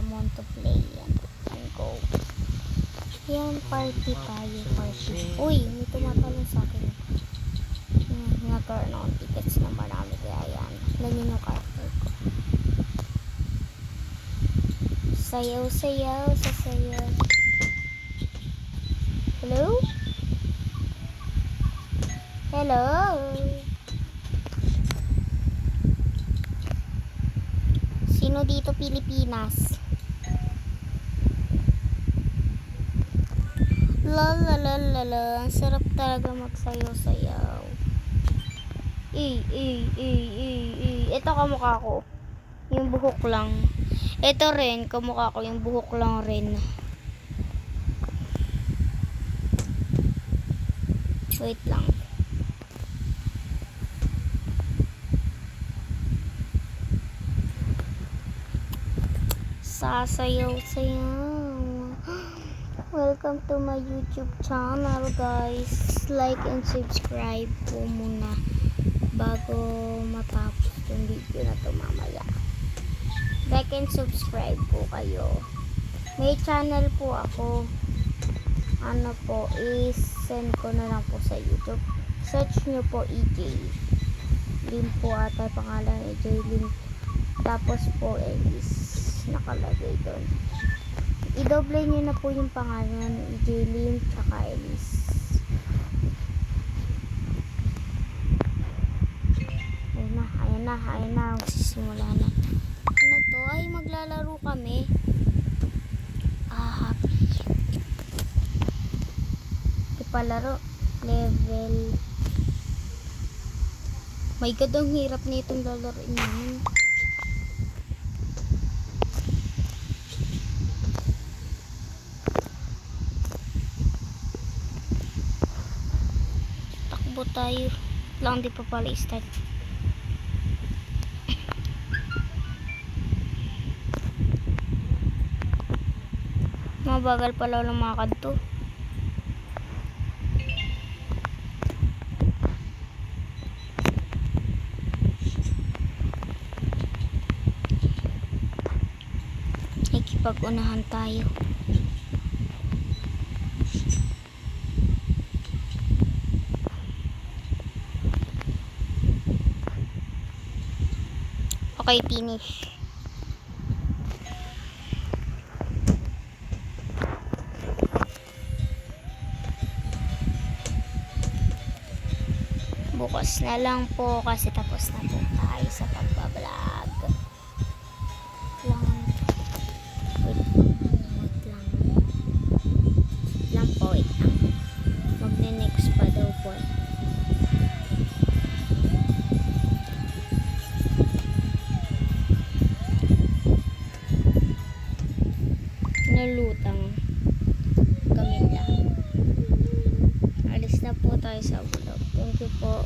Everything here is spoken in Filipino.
someone to play. And go. Yan, party tayo. Party. Uy, may tumatalon sa akin. Nag-turn on tickets na marami. Kaya yan. Ganyan yung character ko. Sayaw, sayaw, sasayaw. Hello? Hello? Sino dito Pilipinas? Lalalala, ang sarap talaga magsayaw-sayaw. Ito kamukha ko. Yung buhok lang. Ito rin, kamukha ko. Yung buhok lang rin. Wait lang. Sasayaw-sayaw. Welcome to my YouTube channel, guys. Like and subscribe po muna bago matapos yung video na to mamaya. Like and subscribe po kayo. May channel po ako. Ano po, is-send ko na lang po sa YouTube. Search nyo po EJ Lim po ata pangalan, EJ Lim. Tapos po is nakalagay doon. I-double nyo na po yung pangalan, EJ Lim tsaka Elise. Ayan na, magsisimula na. Ano to? Ay, maglalaro kami. Happy. Ipalaro. Level. My God, ang hirap na itong lalaroin namin. Takbo tayo. Lang, di pa pala i-start. Mabagal pala lumakad to. Ikipag-unahan tayo. Okay, finish. Bukas na lang po kasi tapos na po tayo sa pagbablog. Wait lang po. Magne-next pa daw po. Nalutang kami lang. Alis na po tayo sa vlog. Thank you po.